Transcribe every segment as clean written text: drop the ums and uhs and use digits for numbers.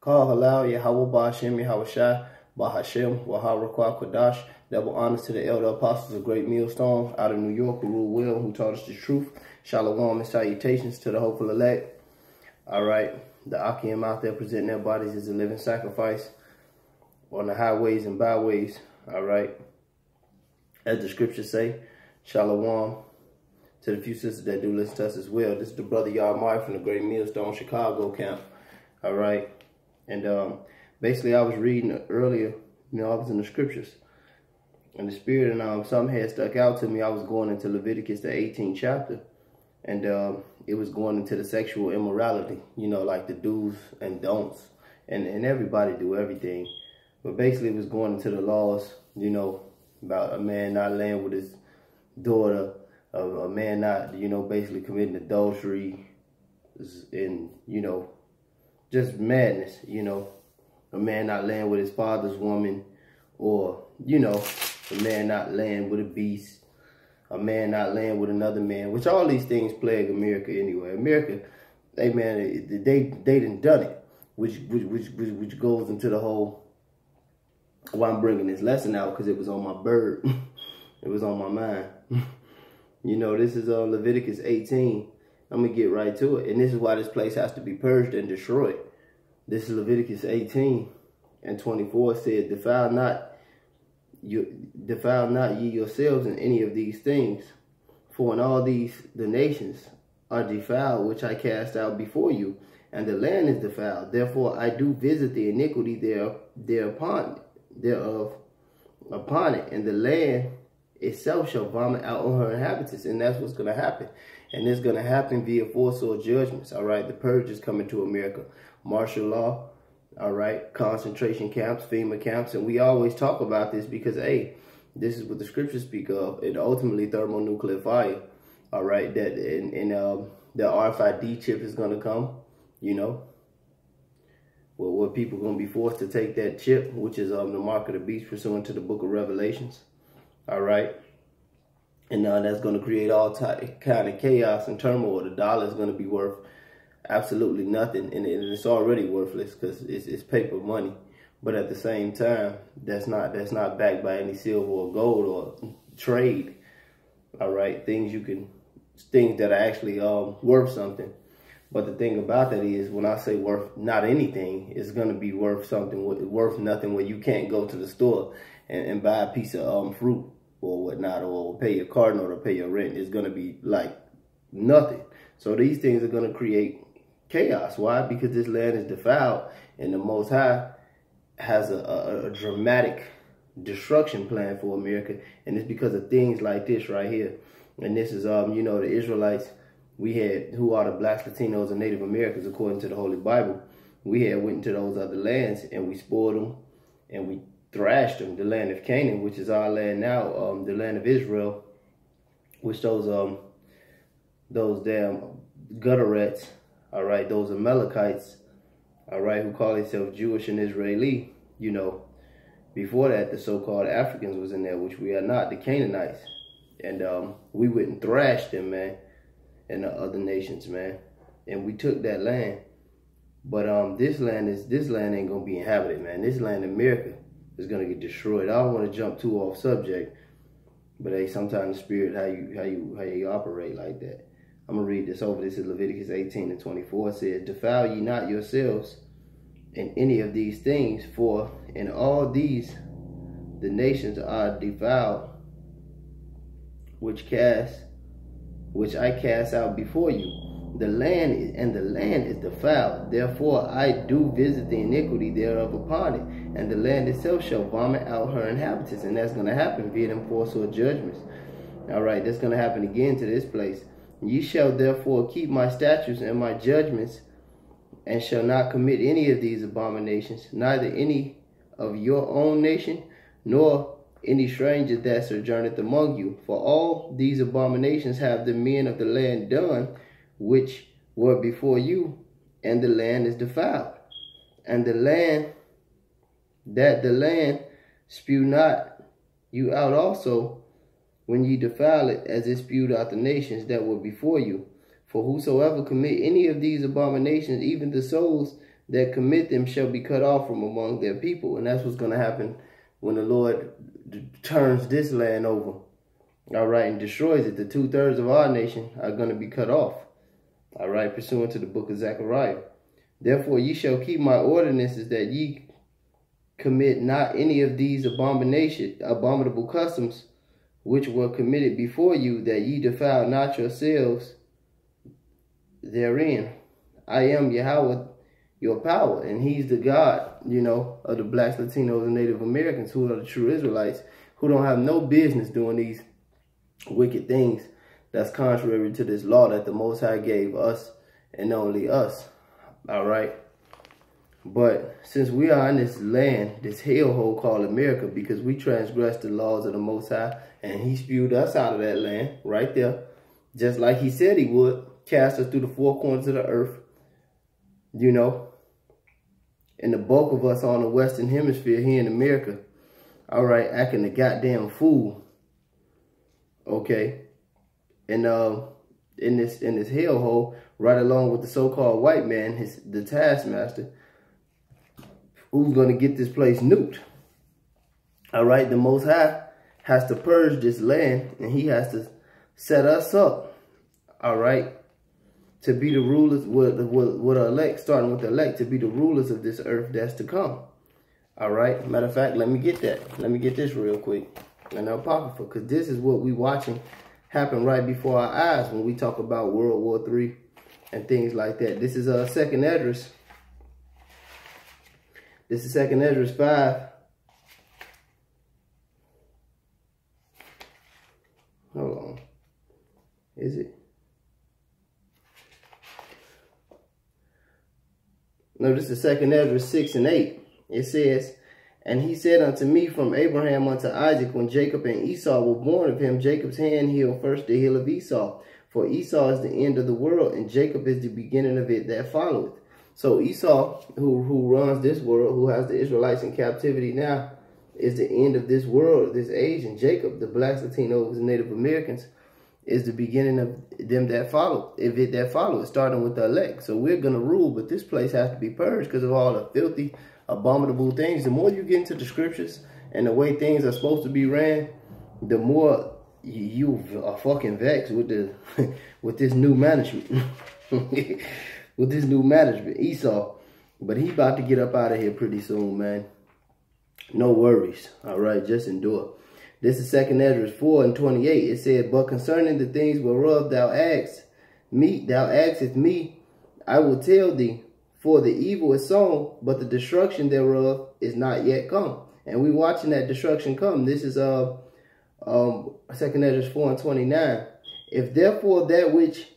Call halal Yahweh Ba'ashem Yahweh Shai Bahashem Waharakwa Kodash. Double honors to the elder apostles of Great Millstone out of New York who rule well, who taught us the truth. Shalom and salutations to the hopeful elect. All right, the Akim out there presenting their bodies as a living sacrifice on the highways and byways. All right, as the scriptures say, Shalom to the few sisters that do listen to us as well. This is the brother Yahweh from the Great Millstone Chicago camp. All right. And basically, I was reading earlier, I was in the scriptures. And the spirit and something had stuck out to me. I was going into Leviticus, the 18th chapter. And it was going into the sexual immorality, like the do's and don'ts. And everybody do everything. But basically, it was going into the laws, about a man not laying with his daughter, a man not, basically committing adultery, and, just madness, a man not laying with his father's woman, or, a man not laying with a beast, a man not laying with another man, which all these things plague America anyway. America, they done it, which goes into the whole, why I'm bringing this lesson out, because it was on my bird. It was on my mind. This is Leviticus 18. I'm going to get right to it. And this is why this place has to be purged and destroyed. This is Leviticus 18 and 24 says, Defile not ye yourselves in any of these things. For in all these the nations are defiled, which I cast out before you, and the land is defiled. Therefore I do visit the iniquity thereof upon it, and the land itself shall vomit out on her inhabitants. And that's what's going to happen. And it's going to happen via force or judgments. All right. The purge is coming to America. Martial law. All right. Concentration camps, FEMA camps. And we always talk about this because, hey, this is what the scriptures speak of. And ultimately thermonuclear fire. All right. That and the RFID chip is going to come, where people are going to be forced to take that chip, which is the mark of the beast pursuant to the book of Revelations. All right. And that's going to create all kind of chaos and turmoil. The dollar is going to be worth absolutely nothing. And it's already worthless because it's paper money. But at the same time, that's not backed by any silver or gold or trade. All right. Things that are actually worth something. But the thing about that is, when I say worth not anything, it's going to be worth something, worth nothing, where you can't go to the store and buy a piece of fruit or whatnot, or pay your car note or pay your rent. It's going to be like nothing. So these things are going to create chaos. Why? Because this land is defiled, and the Most High has a dramatic destruction plan for America. And it's because of things like this right here. And this is, the Israelites we had, who are the blacks, Latinos, and Native Americans, according to the Holy Bible. We had went into those other lands, and we spoiled them, and we thrashed them. The land of Canaan, which is our land now, the land of Israel, which those damn gutter rats, all right, those Amalekites, all right, who call themselves Jewish and Israeli, before that, the so-called Africans was in there, which we are not, the Canaanites. And we went and thrashed them, man, and the other nations, man. And we took that land. But this land ain't gonna be inhabited, man. This land, America, is gonna get destroyed. I don't want to jump too off subject, but hey, sometimes the spirit, how you operate like that. I'm gonna read this over. This is Leviticus 18 and 24. It says, Defile ye not yourselves in any of these things, for in all these the nations are defiled, which I cast out before you. The land is defiled. Therefore I do visit the iniquity thereof upon it, and the land itself shall vomit out her inhabitants. And that's going to happen via them force or judgments. All right, that's going to happen again to this place. Ye shall therefore keep my statutes and my judgments, and shall not commit any of these abominations, neither any of your own nation, nor any stranger that sojourneth among you. For all these abominations have the men of the land done, which were before you, and the land is defiled. And the land spew not you out also, when ye defile it, as it spewed out the nations that were before you. For whosoever commit any of these abominations, even the souls that commit them shall be cut off from among their people. And that's what's going to happen when the Lord turns this land over, all right, and destroys it. The 2/3 of our nation are going to be cut off, all right, pursuant to the book of Zechariah. Therefore ye shall keep my ordinances, that ye commit not any of these abominable customs which were committed before you, that ye defile not yourselves therein. I am Yahweh, your power, and he's the God, you know, of the blacks, Latinos, and Native Americans, who are the true Israelites, who don't have no business doing these wicked things that's contrary to this law that the Most High gave us and only us, all right? But since we are in this land, this hellhole called America, because we transgressed the laws of the Most High, and he spewed us out of that land right there, just like he said he would, cast us through the four corners of the earth, you know, and the bulk of us on the Western Hemisphere here in America, all right, acting a goddamn fool, okay, and in this hellhole, right along with the so-called white man, the taskmaster, who's going to get this place nuked. All right, the Most High has to purge this land, and he has to set us up, all right, to be the rulers, with the elect, starting with the elect, to be the rulers of this earth that's to come. All right, matter of fact, let me get that. Let me get this real quick. And Apocrypha, because this is what we watching happen right before our eyes when we talk about World War III and things like that. This is 2nd Esdras. This is 2nd Esdras 5. Hold on. Is it? No, this is 2nd Esdras 6 and 8. It says, and he said unto me, from Abraham unto Isaac, when Jacob and Esau were born of him, Jacob's hand healed first the heel of Esau. For Esau is the end of the world, and Jacob is the beginning of it that followeth. So Esau, who runs this world, who has the Israelites in captivity now, is the end of this world, this age. And Jacob, the blacks, Latinos, and Native Americans, is the beginning of them that follow, starting with the elect. So we're going to rule, but this place has to be purged because of all the filthy, abominable things. The more you get into the scriptures and the way things are supposed to be ran, the more you are fucking vexed with the with this new management. With this new management, Esau. But he about to get up out of here pretty soon, man. No worries. All right, just endure. This is 2nd Esdras 4 and 28. It said, but concerning the things whereof thou askest me, I will tell thee, for the evil is sown, but the destruction thereof is not yet come. And we watching that destruction come. This is 2nd Esdras 4 and 29. If therefore that which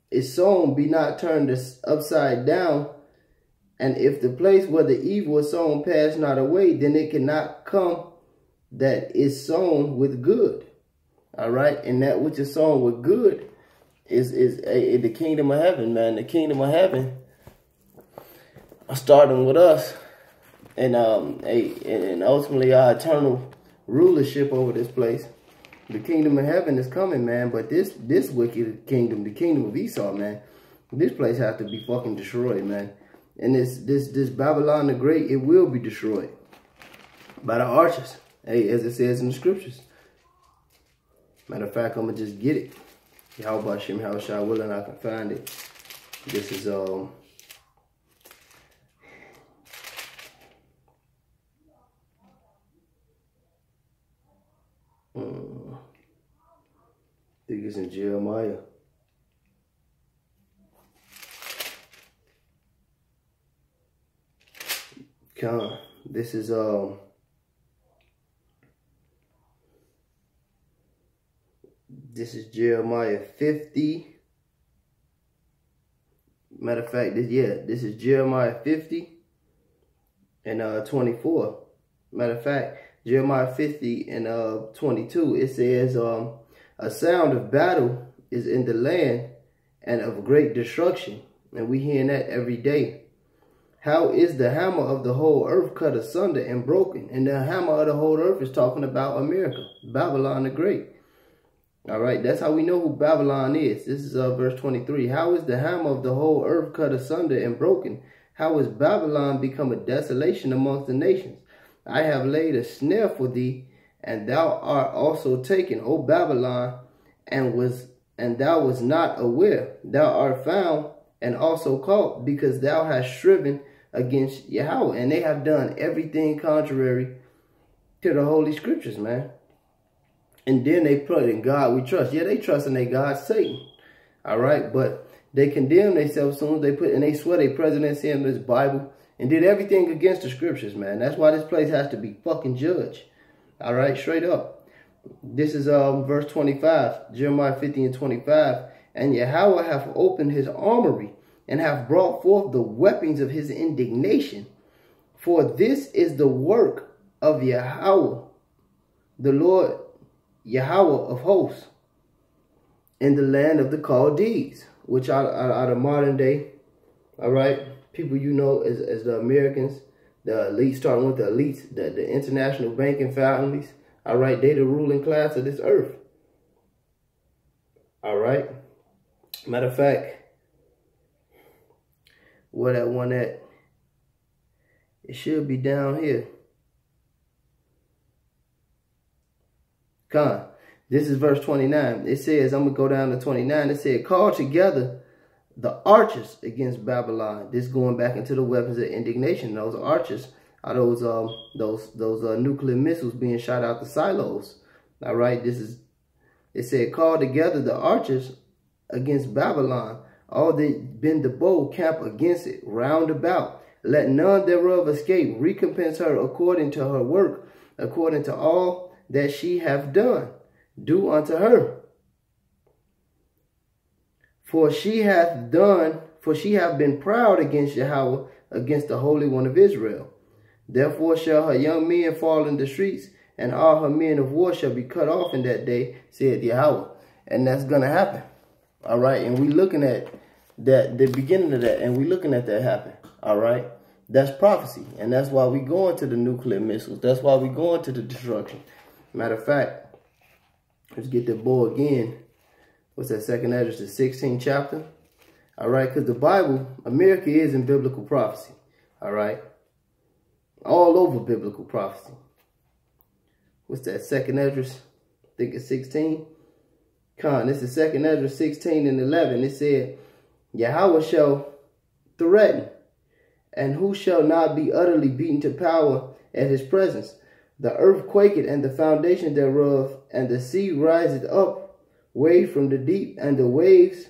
is sown be not turned upside down, and if the place where the evil is sown pass not away, then it cannot come that is sown with good. All right, and that which is sown with good is the kingdom of heaven, man. The kingdom of heaven, starting with us, and ultimately our eternal rulership over this place. The kingdom of heaven is coming, man. But this wicked kingdom, the kingdom of Esau, man, this place has to be fucking destroyed, man. And this Babylon the Great, it will be destroyed by the archers, hey, as it says in the scriptures. Matter of fact, I'm gonna just get it. Yahweh Shem Yahushua willing, I can find it. This is I think it's in Jeremiah. This is Jeremiah 50. Matter of fact, this is Jeremiah 50 and 24. Matter of fact, Jeremiah 50 and 22. It says, a sound of battle is in the land and of great destruction. And we hearing that every day. How is the hammer of the whole earth cut asunder and broken? And the hammer of the whole earth is talking about America, Babylon the Great. All right, that's how we know who Babylon is. This is verse 23. How is the hammer of the whole earth cut asunder and broken? How is Babylon become a desolation amongst the nations? I have laid a snare for thee, and thou art also taken, O Babylon, and thou was not aware. Thou art found and also caught, because thou hast striven against Yahweh. And they have done everything contrary to the Holy Scriptures, man. And then they put in God we trust. Yeah, they trust in their God, Satan. All right, but they condemn themselves soon as they put, and they swear their presidency in this Bible and did everything against the Scriptures, man. That's why this place has to be fucking judged. All right, straight up. This is verse 25, Jeremiah 50 and 25. And Yahweh hath opened his armory and hath brought forth the weapons of his indignation. For this is the work of Yahweh, the Lord Yahweh of hosts, in the land of the Chaldees, which are the modern day, all right, people you know as the Americans, the elites, starting with the elites, the international banking families, all right, they the ruling class of this earth, all right. Matter of fact, where that one at, it should be down here. Con. This is verse 29. It says, I'm going to go down to 29. It said, call together the archers against Babylon. This going back into the weapons of indignation. Those archers are those nuclear missiles being shot out the silos. All right. It said, call together the archers against Babylon. All that bend the bow camp against it round about. Let none thereof escape. Recompense her according to her work, according to all that she hath done. Do unto her. For she hath been proud against Yahweh, against the Holy One of Israel. Therefore shall her young men fall in the streets, and all her men of war shall be cut off in that day, said Yahweh. And that's going to happen. All right. And we looking at that, the beginning of that, and we looking at that happen. All right. That's prophecy. And that's why we going to the nuclear missiles. That's why we going to the destruction. Matter of fact, let's get that boy again. What's that, 2nd Esdras, the 16th chapter? All right, because the Bible, America is in biblical prophecy. All right. All over biblical prophecy. What's that, 2nd Esdras? I think it's 16. This is 2nd Esdras 16 and 11. It said, Yahweh shall threaten, and who shall not be utterly beaten to power at his presence? The earth quaketh, and the foundation thereof, and the sea riseth up, wave from the deep, and the waves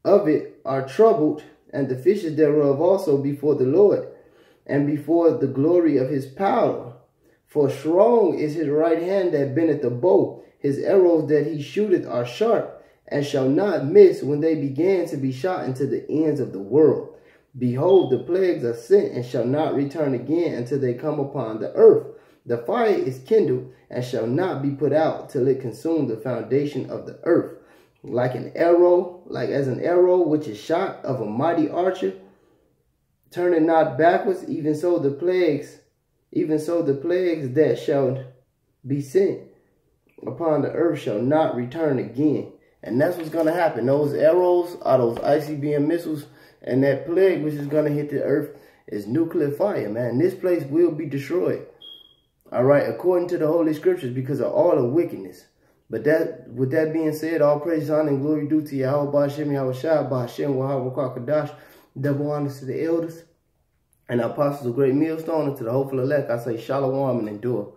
of it are troubled, and the fishes thereof also before the Lord, and before the glory of his power. For strong is his right hand that bendeth the bow, his arrows that he shooteth are sharp, and shall not miss when they begin to be shot into the ends of the world. Behold, the plagues are sent, and shall not return again until they come upon the earth. The fire is kindled, and shall not be put out till it consume the foundation of the earth. Like as an arrow which is shot of a mighty archer, turning not backwards, even so the plagues that shall be sent upon the earth shall not return again. And that's what's going to happen. Those arrows are those ICBM missiles, and that plague which is going to hit the earth is nuclear fire, man. This place will be destroyed. All right, according to the Holy Scriptures, because of all the wickedness. But with that being said, all praise, honor, and glory due to Yahweh, Ba'ashem, Yahweh Shai, Ba'ashem, Wahab, Wakakadash, double honors to the elders and the apostles of great millstone, and to the hopeful elect, I say shalom and endure.